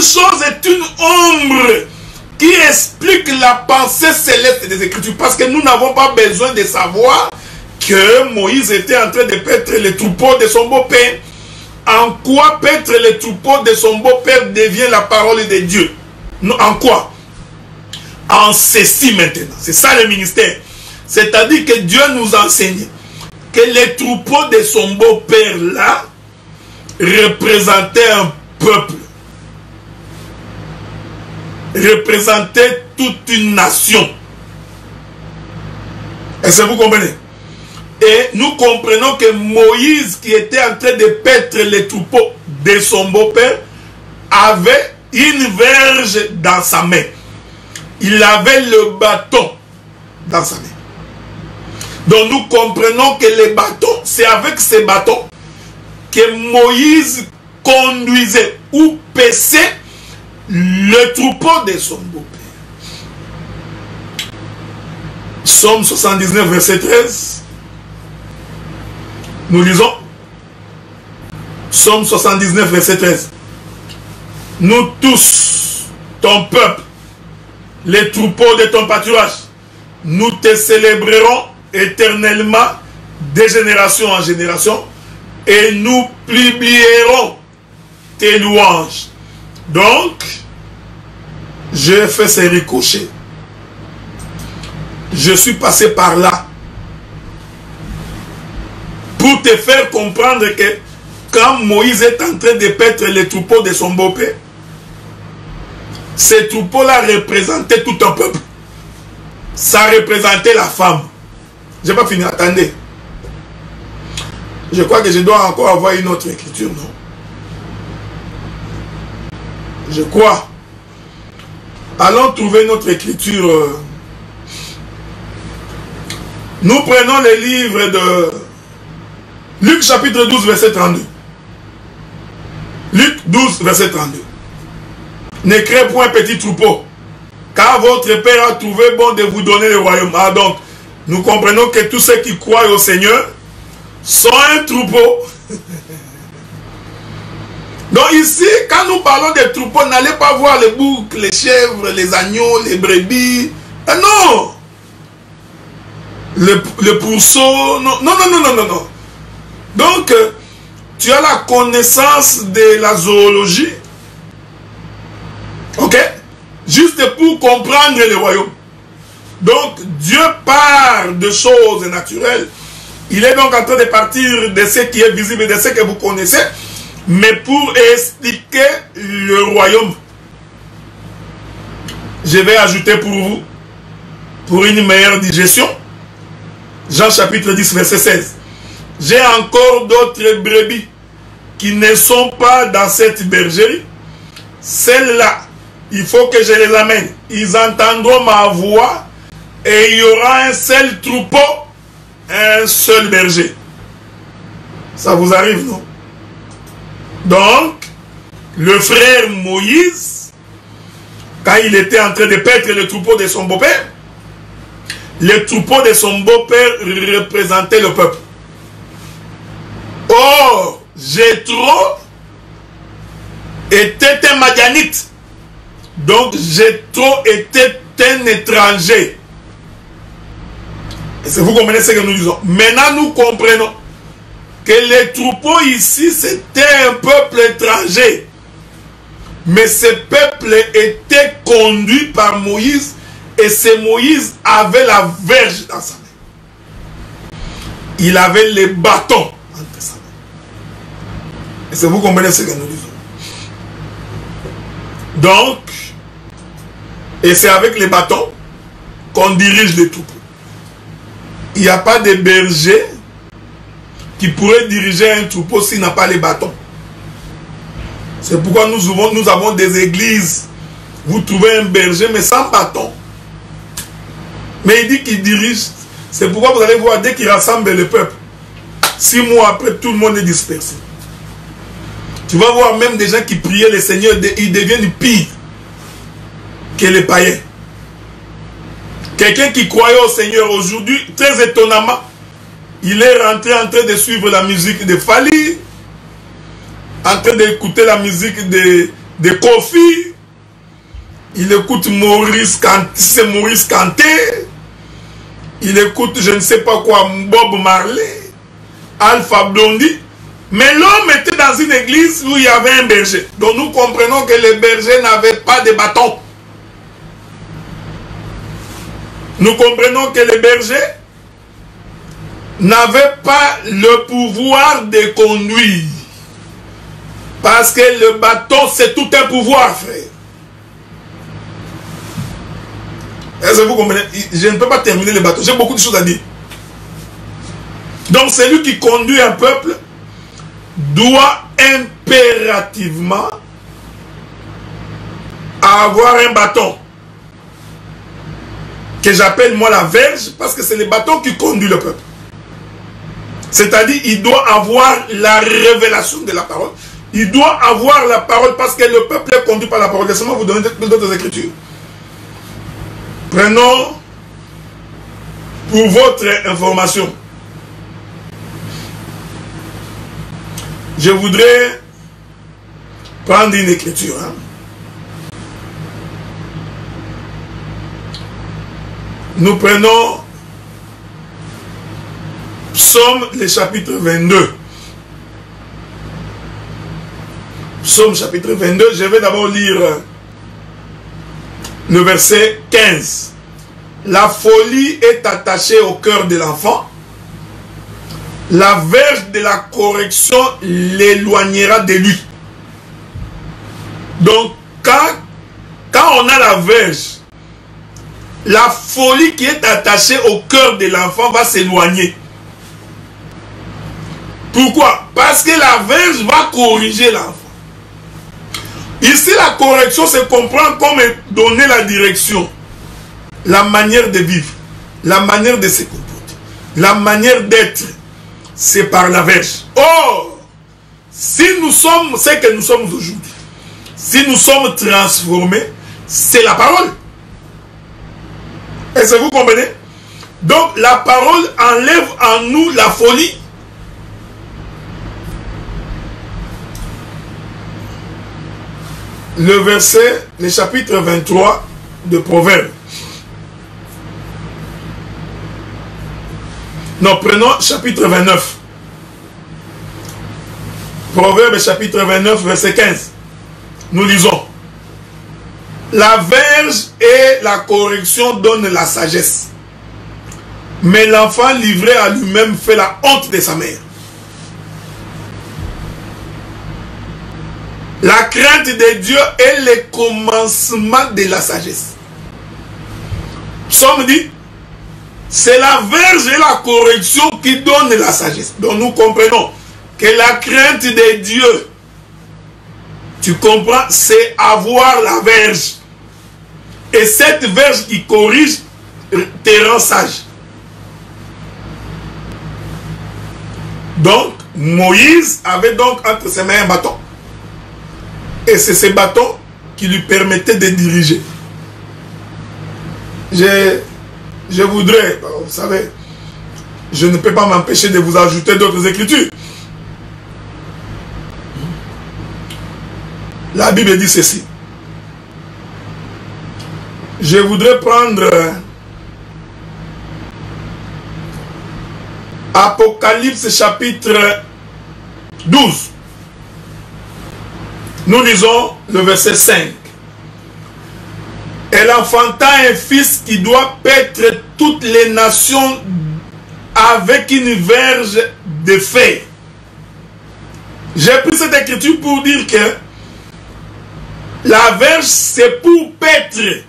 chose est une ombre qui explique la pensée céleste des Écritures. Parce que nous n'avons pas besoin de savoir que Moïse était en train de paître les troupeaux de son beau-père. En quoi paître les troupeaux de son beau-père devient la parole de Dieu? En quoi? En ceci maintenant. C'est ça le ministère. C'est-à-dire que Dieu nous enseigne que les troupeaux de son beau-père là représentaient un peuple. Représentaient toute une nation. Est-ce que vous comprenez? Et nous comprenons que Moïse, qui était en train de paître les troupeaux de son beau-père, avait une verge dans sa main. Il avait le bâton dans sa main. Donc nous comprenons que les bâtons, c'est avec ces bâtons que Moïse conduisait ou paissait le troupeau de son beau-père. Psaume 79, verset 13. Nous lisons Psaume 79, verset 13. Nous tous, ton peuple, les troupeaux de ton pâturage, nous te célébrerons éternellement de génération en génération et nous publierons tes louanges. Donc, j'ai fait ces ricochets. Je suis passé par là pour te faire comprendre que quand Moïse est en train de paître les troupeaux de son beau-père, ces troupeaux-là représentaient tout un peuple. Ça représentait la femme. Je n'ai pas fini, attendez. Je crois que je dois encore avoir une autre écriture, non? Je crois. Allons trouver notre écriture. Nous prenons les livres de Luc chapitre 12, verset 32. Luc 12, verset 32. Ne crée point petit troupeau, car votre Père a trouvé bon de vous donner le royaume. Ah, donc, nous comprenons que tous ceux qui croient au Seigneur sont un troupeau. Donc ici, quand nous parlons des troupeaux, n'allez pas voir les boucs, les chèvres, les agneaux, les brebis. Ah non! Le pourceau. Non, non, non, non, non, non, non. Donc, tu as la connaissance de la zoologie. Ok? Juste pour comprendre le royaume. Donc, Dieu parle de choses naturelles. Il est donc en train de partir de ce qui est visible, de ce que vous connaissez, mais pour expliquer le royaume. Je vais ajouter pour vous, pour une meilleure digestion, Jean chapitre 10, verset 16. J'ai encore d'autres brebis qui ne sont pas dans cette bergerie. Celles-là, il faut que je les amène. Ils entendront ma voix et il y aura un seul troupeau, un seul berger. Ça vous arrive, non? Donc, le frère Moïse, quand il était en train de paître le troupeau de son beau-père, le troupeau de son beau-père représentait le peuple. Or, Jéthro était un Madianite. Donc, Jéthro était un étranger. Et vous comprenez ce que nous disons. Maintenant, nous comprenons que les troupeaux ici, c'était un peuple étranger. Mais ce peuple était conduit par Moïse. Et ce Moïse avait la verge dans sa main. Il avait les bâtons entre sa main. Et vous comprenez ce que nous disons. Donc, et c'est avec les bâtons qu'on dirige les troupeaux. Il n'y a pas de berger qui pourrait diriger un troupeau s'il n'a pas les bâtons. C'est pourquoi nous avons des églises. Vous trouvez un berger mais sans bâton. Mais il dit qu'il dirige. C'est pourquoi vous allez voir, dès qu'il rassemble le peuple, 6 mois après, tout le monde est dispersé. Tu vas voir même des gens qui priaient le Seigneur, ils deviennent pires que les païens. Quelqu'un qui croyait au Seigneur aujourd'hui, très étonnamment, il est rentré en train de suivre la musique de Fali, en train d'écouter la musique de de Kofi, il écoute Maurice Kanté, c'est Maurice Kanté, il écoute je ne sais pas quoi, Bob Marley, Alpha Blondy, mais l'homme était dans une église où il y avait un berger. Donc nous comprenons que les bergers n'avaient pas de bâton. Nous comprenons que les bergers n'avaient pas le pouvoir de conduire. Parce que le bâton, c'est tout un pouvoir, frère. Est-ce que vous comprenez? Je ne peux pas terminer le bâton. J'ai beaucoup de choses à dire. Donc, celui qui conduit un peuple doit impérativement avoir un bâton. Que j'appelle moi la verge, parce que c'est le bâton qui conduit le peuple. C'est-à-dire, il doit avoir la révélation de la parole. Il doit avoir la parole parce que le peuple est conduit par la parole. Laissez-moi vous donner d'autres écritures. Prenons pour votre information. Je voudrais prendre une écriture. Nous prenons Psaume, le chapitre 22. Psaume, chapitre 22. Je vais d'abord lire le verset 15. La folie est attachée au cœur de l'enfant. La verge de la correction l'éloignera de lui. Donc, quand on a la verge, la folie qui est attachée au cœur de l'enfant va s'éloigner. Pourquoi? Parce que la verge va corriger l'enfant. Ici, la correction se comprend comme donner la direction, la manière de vivre, la manière de se comporter, la manière d'être. C'est par la verge. Or, si nous sommes ce que nous sommes aujourd'hui, si nous sommes transformés, c'est la parole. Est-ce que vous comprenez? Donc, la parole enlève en nous la folie. Le verset, le chapitre 23 de Proverbes. Non, prenons chapitre 29. Proverbes chapitre 29, verset 15. Nous lisons. La verge et la correction donnent la sagesse. Mais l'enfant livré à lui-même fait la honte de sa mère. La crainte de Dieu est le commencement de la sagesse. Psaume dit, c'est la verge et la correction qui donnent la sagesse. Donc nous comprenons que la crainte de Dieu, tu comprends, c'est avoir la verge. Et cette verge qui corrige te rend sage. Donc, Moïse avait donc entre ses mains un bâton. Et c'est ce bâton qui lui permettait de diriger. Je voudrais, vous savez, je ne peux pas m'empêcher de vous ajouter d'autres écritures. La Bible dit ceci. Je voudrais prendre Apocalypse chapitre 12. Nous lisons le verset 5. Elle enfanta un fils qui doit paître toutes les nations avec une verge de fer. J'ai pris cette écriture pour dire que la verge c'est pour paître.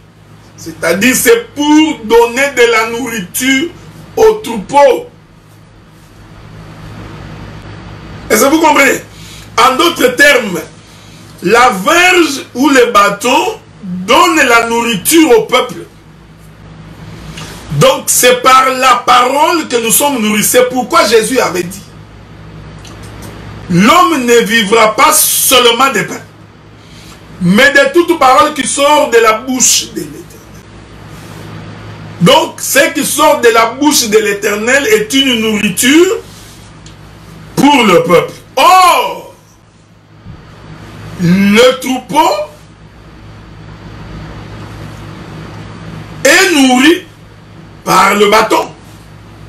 C'est-à-dire c'est pour donner de la nourriture au troupeau. Est-ce que vous comprenez? En d'autres termes, la verge ou le bâton donne la nourriture au peuple. Donc c'est par la parole que nous sommes nourris. C'est pourquoi Jésus avait dit, l'homme ne vivra pas seulement de pain, mais de toute parole qui sort de la bouche de l'Éternel. Donc ce qui sort de la bouche de l'Éternel est une nourriture pour le peuple. Or, Le troupeau est nourri par le bâton.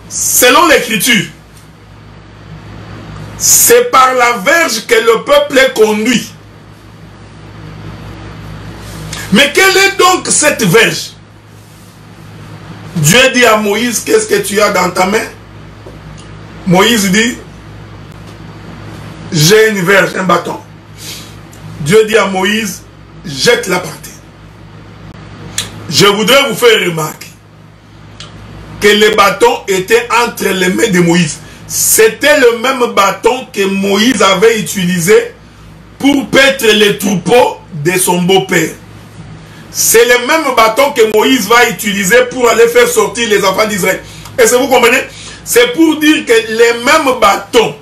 Selon l'écriture, c'est par la verge que le peuple est conduit. Mais quelle est donc cette verge? Dieu dit à Moïse, qu'est-ce que tu as dans ta main? Moïse dit, j'ai une verge, un bâton. Dieu dit à Moïse, jette-la par terre. Je voudrais vous faire remarquer que le bâton était entre les mains de Moïse. C'était le même bâton que Moïse avait utilisé pour paître les troupeaux de son beau-père. C'est le même bâton que Moïse va utiliser pour aller faire sortir les enfants d'Israël. Est-ce que vous comprenez? C'est pour dire que les mêmes bâtons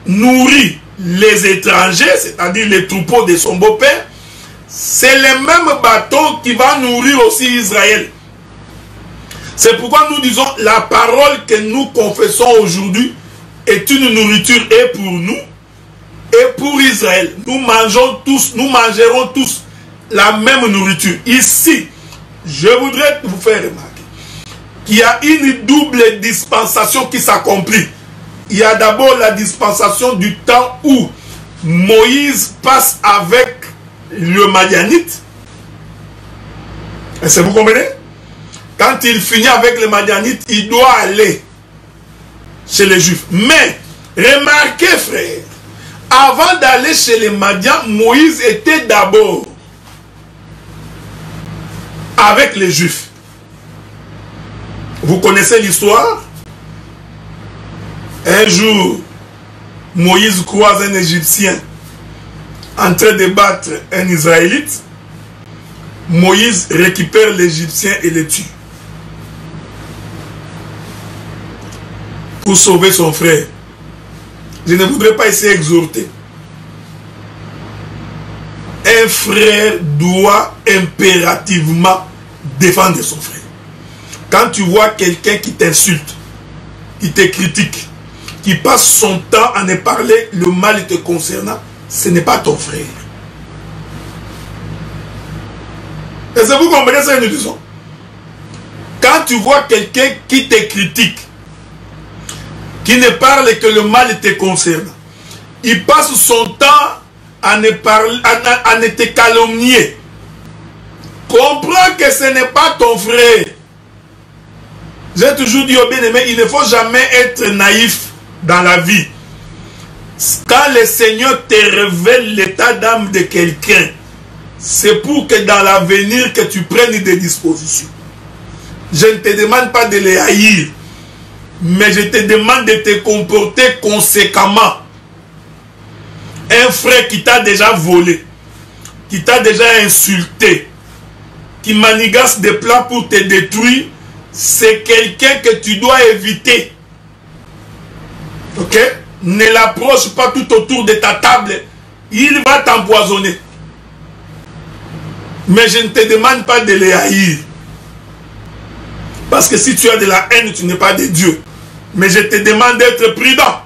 nourrit les étrangers, c'est-à-dire les troupeaux de son beau-père. C'est le même bâton qui va nourrir aussi Israël. C'est pourquoi nous disons la parole que nous confessons aujourd'hui est une nourriture et pour nous et pour Israël. Nous mangerons tous la même nourriture. Ici, je voudrais vous faire remarquer qu'il y a une double dispensation qui s'accomplit. Il y a d'abord la dispensation du temps où Moïse passe avec le Madianite. Est-ce que vous comprenez? Quand il finit avec le Madianite, il doit aller chez les Juifs. Mais, remarquez frère, avant d'aller chez les Madians, Moïse était d'abord avec les Juifs. Vous connaissez l'histoire? Un jour, Moïse croise un Égyptien en train de battre un Israélite. Moïse récupère l'Égyptien et le tue pour sauver son frère. Je ne voudrais pas essayer d'exhorter. Un frère doit impérativement défendre son frère. Quand tu vois quelqu'un qui t'insulte, qui te critique, qui passe son temps à ne parler le mal te concernant, ce n'est pas ton frère. Est-ce que vous comprenez ce que nous disons? Quand tu vois quelqu'un qui te critique, qui ne parle que le mal te concerne, il passe son temps à ne te calomnier. Comprends que ce n'est pas ton frère. J'ai toujours dit au bien-aimé, il ne faut jamais être naïf dans la vie. Quand le Seigneur te révèle l'état d'âme de quelqu'un, c'est pour que dans l'avenir que tu prennes des dispositions. Je ne te demande pas de les haïr, mais je te demande de te comporter conséquemment. Un frère qui t'a déjà volé, qui t'a déjà insulté, qui manigasse des plans pour te détruire, c'est quelqu'un que tu dois éviter. Ok? Ne l'approche pas tout autour de ta table. Il va t'empoisonner. Mais je ne te demande pas de les haïr. Parce que si tu as de la haine, tu n'es pas de Dieu. Mais je te demande d'être prudent.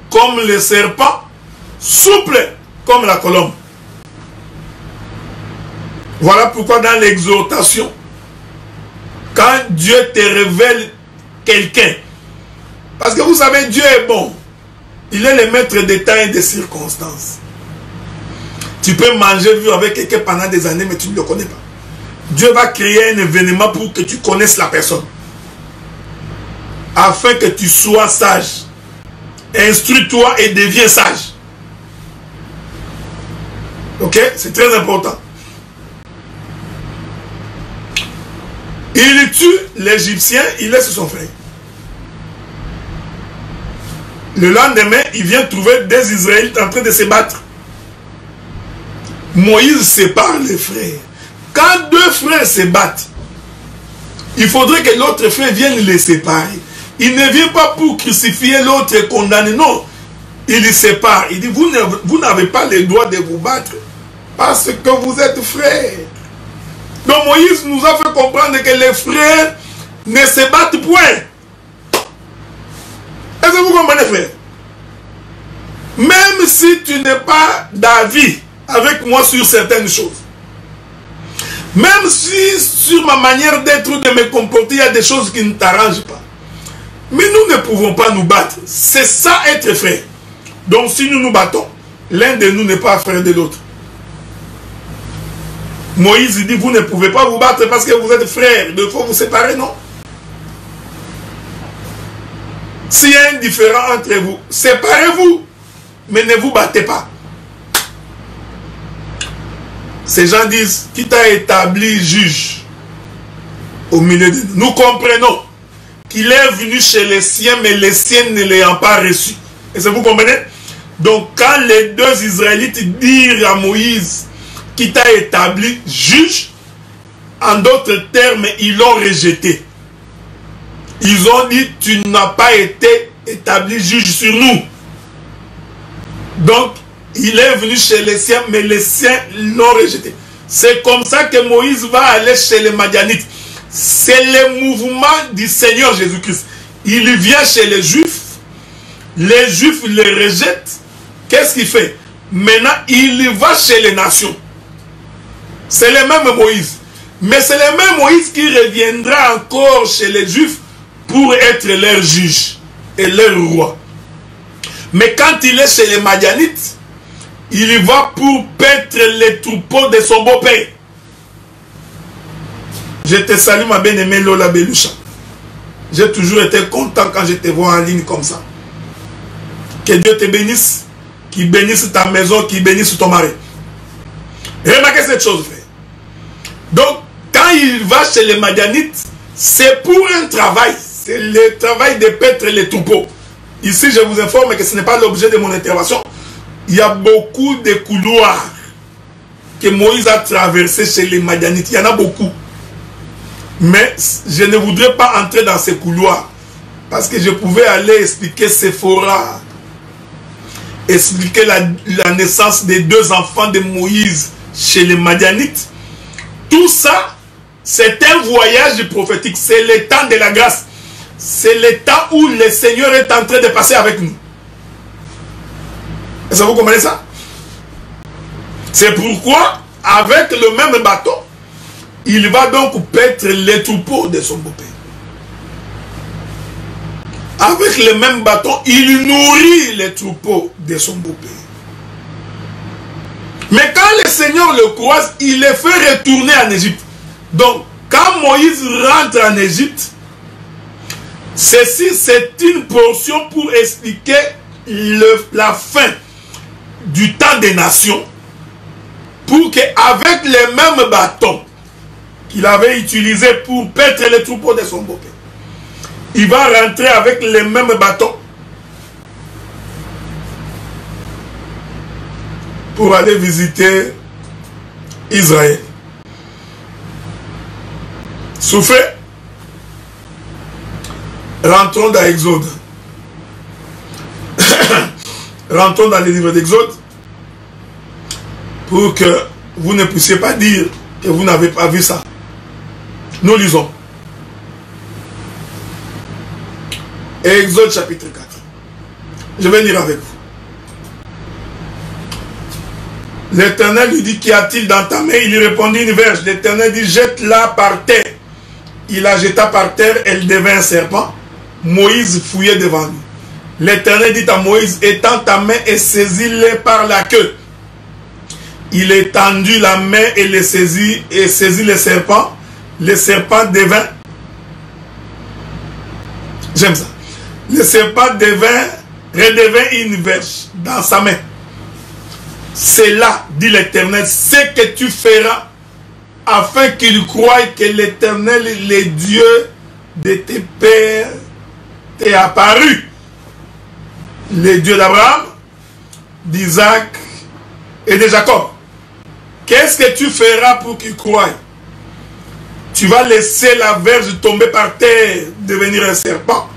Comme le serpent, souple comme la colombe. Voilà pourquoi dans l'exhortation, quand Dieu te révèle quelqu'un, parce que vous savez, Dieu est bon. Il est le maître des temps et des circonstances. Tu peux manger, vivre avec quelqu'un pendant des années, mais tu ne le connais pas. Dieu va créer un événement pour que tu connaisses la personne. Afin que tu sois sage. Instruis-toi et deviens sage. Ok? C'est très important. Il tue l'Égyptien, il laisse son frère. Le lendemain, il vient trouver des Israélites en train de se battre. Moïse sépare les frères. Quand deux frères se battent, il faudrait que l'autre frère vienne les séparer. Il ne vient pas pour crucifier l'autre et condamner. Non, il les sépare. Il dit, vous n'avez pas le droit de vous battre parce que vous êtes frères. Donc Moïse nous a fait comprendre que les frères ne se battent point. Est-ce que vous comprenez, frère? Même si tu n'es pas d'avis avec moi sur certaines choses. Même si sur ma manière d'être ou de me comporter, il y a des choses qui ne t'arrangent pas. Mais nous ne pouvons pas nous battre. C'est ça être frère. Donc si nous nous battons, l'un de nous n'est pas frère de l'autre. Moïse dit, vous ne pouvez pas vous battre parce que vous êtes frères. Il faut vous séparer, non? S'il y a un différend entre vous, séparez-vous. Mais ne vous battez pas. Ces gens disent, qui t'a établi juge au milieu de nous. Nous comprenons qu'il est venu chez les siens, mais les siens ne l'ayant pas reçu. Est-ce que vous comprenez? Donc quand les deux Israélites dirent à Moïse, qui t'a établi juge, en d'autres termes, ils l'ont rejeté. Ils ont dit, tu n'as pas été établi juge sur nous. Donc, il est venu chez les siens, mais les siens l'ont rejeté. C'est comme ça que Moïse va aller chez les Madianites. C'est le mouvement du Seigneur Jésus-Christ. Il vient chez les Juifs les rejettent. Qu'est-ce qu'il fait? Maintenant, il va chez les nations. C'est le même Moïse. Mais c'est le même Moïse qui reviendra encore chez les Juifs pour être leur juge et leur roi. Mais quand il est chez les Madianites, il y va pour paître les troupeaux de son beau-père. Je te salue, ma bien-aimée Lola Belusha. J'ai toujours été content quand je te vois en ligne comme ça. Que Dieu te bénisse, qu'il bénisse ta maison, qu'il bénisse ton mari. Remarquez cette chose, frère. Donc, quand il va chez les Madianites, c'est pour un travail. C'est le travail de paître les troupeaux. Ici, je vous informe que ce n'est pas l'objet de mon intervention. Il y a beaucoup de couloirs que Moïse a traversés chez les Madianites. Il y en a beaucoup. Mais je ne voudrais pas entrer dans ces couloirs. Parce que je pouvais aller expliquer Séphora. Expliquer la naissance des deux enfants de Moïse chez les Madianites. Tout ça, c'est un voyage prophétique. C'est le temps de la grâce. C'est le temps où le Seigneur est en train de passer avec nous. Est-ce que vous comprenez ça? C'est pourquoi, avec le même bateau, il va donc paître les troupeaux de son beau-père. Avec le même bâton, il nourrit les troupeaux de son beau-père. Mais quand le Seigneur le croise, il les fait retourner en Égypte. Donc, quand Moïse rentre en Égypte, ceci c'est une portion pour expliquer la fin du temps des nations, pour qu'avec les mêmes bâtons qu'il avait utilisés pour paître les troupeaux de son beau-père, il va rentrer avec les mêmes bâtons pour aller visiter Israël. Souffrez. Rentrons dans Exode. Rentrons dans les livres d'Exode pour que vous ne puissiez pas dire que vous n'avez pas vu ça. Nous lisons. Exode chapitre 4. Je vais lire avec vous. L'Éternel lui dit, qu'y a-t-il dans ta main? Il lui répondit, une verge. L'Éternel dit, jette-la par terre. Il la jeta par terre, elle devint un serpent. Moïse fouillait devant lui. L'Éternel dit à Moïse, étends ta main et saisis-le par la queue. Il étendit la main et le saisit le serpent. Le serpent devint... J'aime ça. Le serpent redevint une verge dans sa main. C'est là, dit l'Éternel, ce que tu feras afin qu'il croie que l'Éternel, le Dieu de tes pères, t'est apparu. Le Dieu d'Abraham, d'Isaac et de Jacob. Qu'est-ce que tu feras pour qu'il croie? Tu vas laisser la verge tomber par terre, devenir un serpent.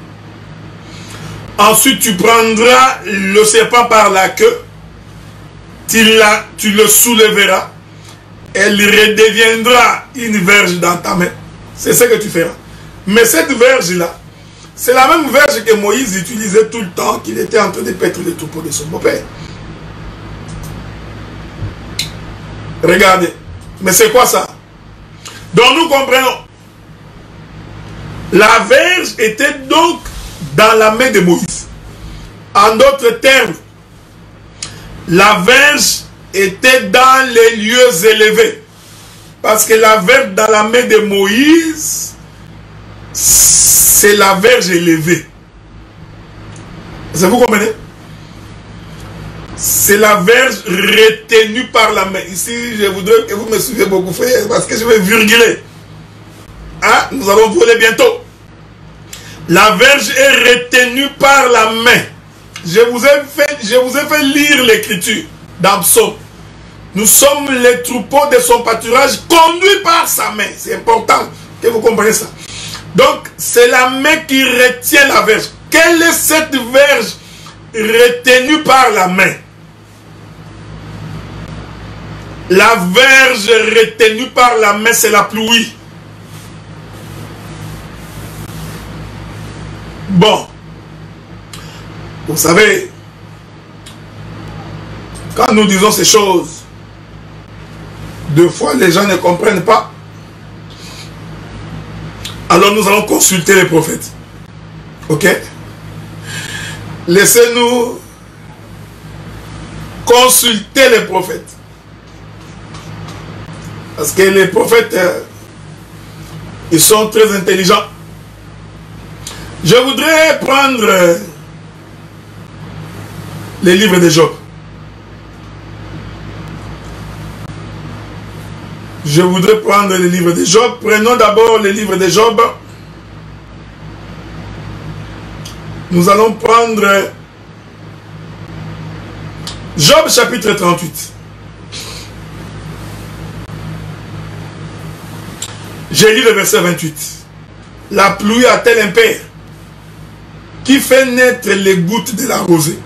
Ensuite, tu prendras le serpent par la queue, tu le soulèveras, elle redeviendra une verge dans ta main. C'est ce que tu feras. Mais cette verge-là, c'est la même verge que Moïse utilisait tout le temps qu'il était en train de paître les troupeaux de son beau-père. Regardez. Mais c'est quoi ça? Donc nous comprenons. La verge était donc dans la main de Moïse. En d'autres termes, la verge était dans les lieux élevés. Parce que la verge dans la main de Moïse, c'est la verge élevée. Est-ce que vous comprenez? C'est la verge retenue par la main. Ici, je voudrais que vous me suivez beaucoup, frère, parce que je vais virguler. Hein? Nous allons voler bientôt. La verge est retenue par la main. Je vous ai fait lire l'écriture dans Psaume. Nous sommes les troupeaux de son pâturage conduits par sa main. C'est important que vous compreniez ça. Donc, c'est la main qui retient la verge. Quelle est cette verge retenue par la main? La verge retenue par la main, c'est la pluie. Bon. Vous savez, quand nous disons ces choses, deux fois les gens ne comprennent pas. Alors nous allons consulter les prophètes. Ok? Laissez-nous consulter les prophètes. Parce que les prophètes, ils sont très intelligents. Je voudrais prendre les livres de Job. Je voudrais prendre les livres de Job. Prenons d'abord les livres de Job. Nous allons prendre Job chapitre 38. J'ai lu le verset 28. La pluie a-t-elle un père qui fait naître les gouttes de la rosée?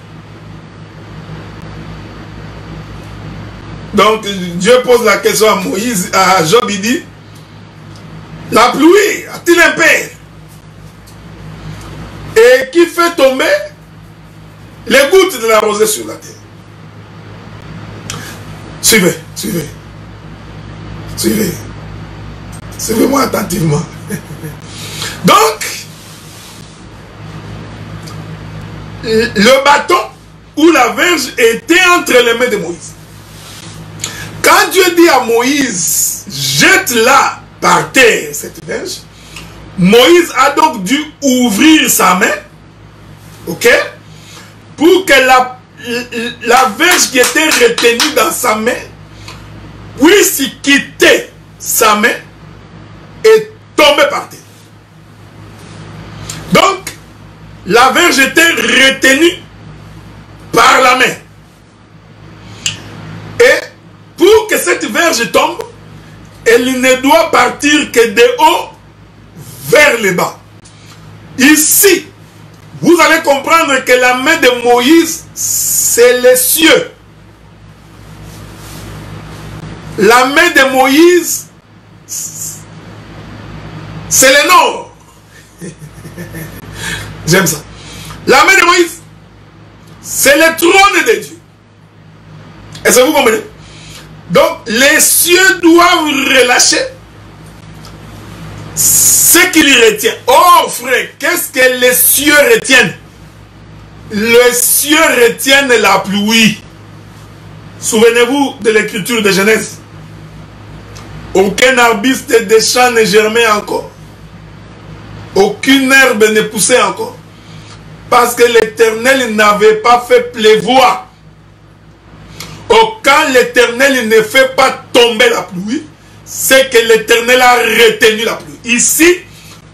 Donc Dieu pose la question à Moïse, à Job, il dit, la pluie a-t-il un père? Et qui fait tomber les gouttes de la rosée sur la terre? Suivez, suivez. Suivez. Suivez-moi attentivement. Donc, le bâton ou la verge était entre les mains de Moïse. Quand Dieu dit à Moïse, jette-la par terre, cette verge, Moïse a donc dû ouvrir sa main, ok, pour que la verge qui était retenue dans sa main puisse quitter sa main et tomber par terre. Donc, la verge était retenue par la main. Et pour que cette verge tombe, elle ne doit partir que de haut vers le bas. Ici, vous allez comprendre que la main de Moïse, c'est les cieux. La main de Moïse, c'est le nord. J'aime ça. La main de Moïse, c'est le trône de Dieu. Est-ce que vous comprenez? Donc, les cieux doivent relâcher ce qui les retient. Oh frère, qu'est-ce que les cieux retiennent? Les cieux retiennent la pluie. Souvenez-vous de l'écriture de Genèse. Aucun arbuste des champs ne germait encore. Aucune herbe ne poussait encore. Parce que l'Éternel n'avait pas fait pleuvoir. Quand l'Éternel ne fait pas tomber la pluie, c'est que l'Éternel a retenu la pluie. Ici,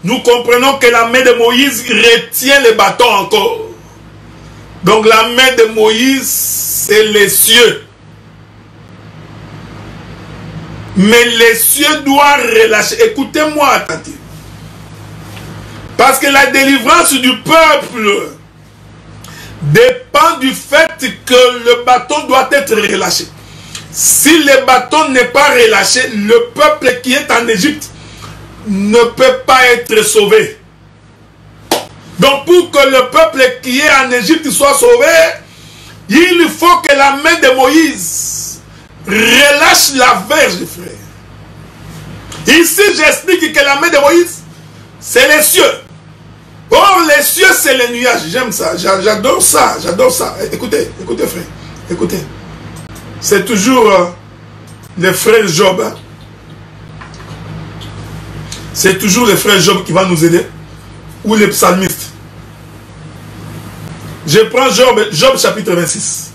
nous comprenons que la main de Moïse retient le bâton encore. Donc la main de Moïse, c'est les cieux. Mais les cieux doivent relâcher. Écoutez-moi attentivement. Parce que la délivrance du peuple dépend du fait que le bâton doit être relâché. Si le bâton n'est pas relâché, le peuple qui est en Égypte ne peut pas être sauvé. Donc pour que le peuple qui est en Égypte soit sauvé, il faut que la main de Moïse relâche la verge, frère. Ici, j'explique que la main de Moïse, c'est les cieux. Or, les cieux, c'est les nuages. J'aime ça, j'adore ça, j'adore ça. Écoutez, écoutez, frère, écoutez. C'est toujours les frères Job. Hein? C'est toujours les frères Job qui vont nous aider. Ou les psalmistes. Je prends Job chapitre 26.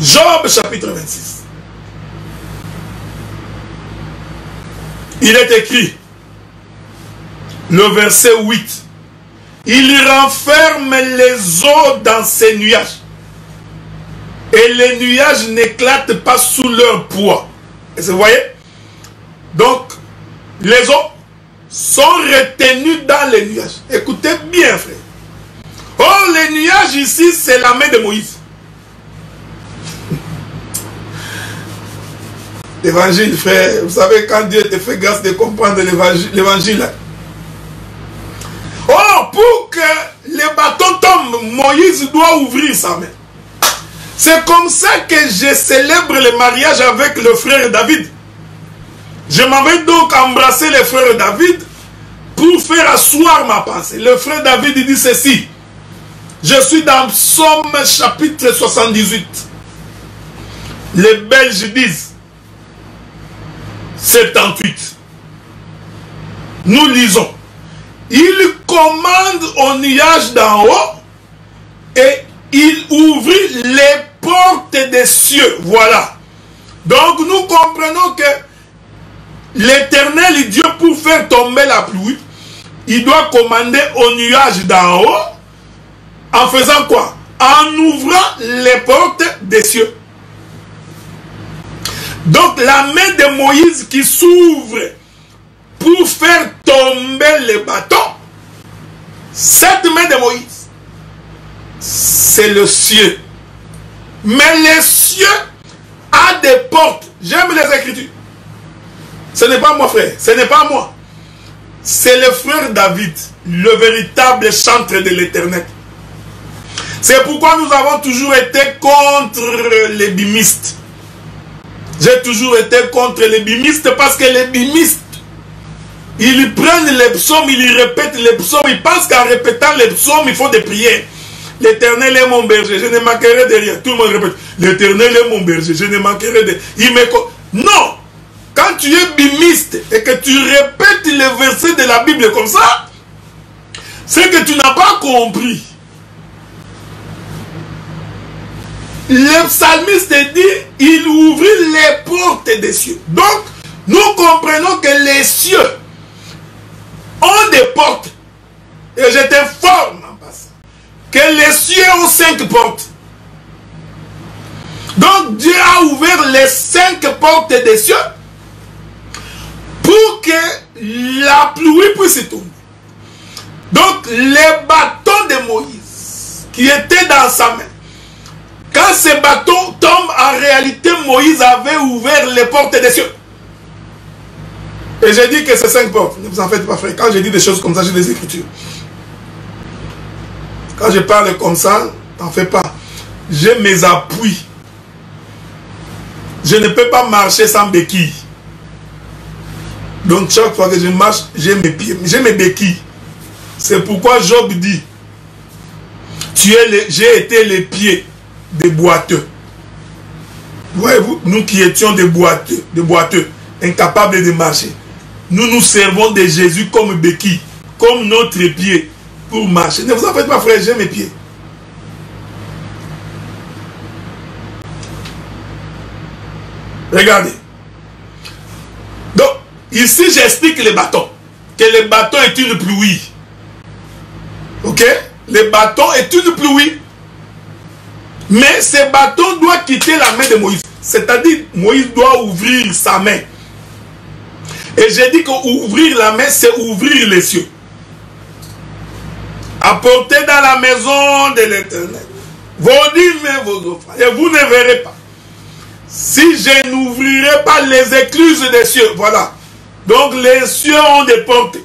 Job chapitre 26. Il est écrit, le verset 8. Il renferme les eaux dans ses nuages. Et les nuages n'éclatent pas sous leur poids. Et vous voyez? Donc, les eaux sont retenues dans les nuages. Écoutez bien, frère. Oh, les nuages ici, c'est la main de Moïse. L'évangile, frère, vous savez, quand Dieu te fait grâce de comprendre l'évangile. Oh, pour que les bâtons tombent, Moïse doit ouvrir sa main. C'est comme ça que je célèbre le mariage avec le frère David. Je m'en vais donc embrasser le frère David pour faire asseoir ma pensée. Le frère David dit ceci. Je suis dans Psaume chapitre 78. Les Belges disent 78. Nous lisons. Il commande au nuage d'en haut et il ouvrit les portes des cieux. Voilà. Donc nous comprenons que l'Éternel, Dieu, pour faire tomber la pluie, il doit commander au nuage d'en haut. En faisant quoi? En ouvrant les portes des cieux. Donc la main de Moïse qui s'ouvre pour faire tomber les bâtons, cette main de Moïse, c'est le ciel. Mais les cieux a des portes. J'aime les Écritures. Ce n'est pas moi, frère. Ce n'est pas moi. C'est le frère David, le véritable chantre de l'Éternel. C'est pourquoi nous avons toujours été contre les bimistes. J'ai toujours été contre les bimistes parce que les bimistes, ils prennent les psaumes, ils répètent les psaumes, ils pensent qu'en répétant les psaumes, il faut des prières. L'Éternel est mon berger, je ne manquerai de rien. Tout le monde répète, l'Éternel est mon berger, je ne manquerai de rien. Non! Quand tu es bimiste et que tu répètes les versets de la Bible comme ça, c'est que tu n'as pas compris. Le psalmiste dit, il ouvrit les portes des cieux. Donc, nous comprenons que les cieux ont des portes. Et je t'informe en passant que les cieux ont 5 portes. Donc, Dieu a ouvert les 5 portes des cieux pour que la pluie puisse tomber. Donc, les bâtons de Moïse qui étaient dans sa main, quand ces bâtons tombent, en réalité, Moïse avait ouvert les portes des cieux. Et j'ai dit que c'est 5 portes. Ne vous en faites pas, frère. Quand je dis des choses comme ça, j'ai des Écritures. Quand je parle comme ça, t'en fais pas. J'ai mes appuis. Je ne peux pas marcher sans béquilles. Donc chaque fois que je marche, j'ai mes pieds. J'ai mes béquilles. C'est pourquoi Job dit, j'ai été les pieds des boiteux. Voyez-vous, nous qui étions des boiteux, incapables de marcher, nous nous servons de Jésus comme béquille, comme notre pied pour marcher. Ne vous en faites pas, frère, j'ai mes pieds. Regardez. Donc, ici j'explique les bâtons. Que le bâton est une pluie. Ok? Le bâton est une pluie. Mais ce bâton doit quitter la main de Moïse. C'est-à-dire, Moïse doit ouvrir sa main. Et j'ai dit qu'ouvrir la main, c'est ouvrir les cieux. Apportez dans la maison de l'Éternel vos dîmes et vos offrandes. Et vous ne verrez pas. Si je n'ouvrirai pas les écluses des cieux. Voilà. Donc les cieux ont des portes.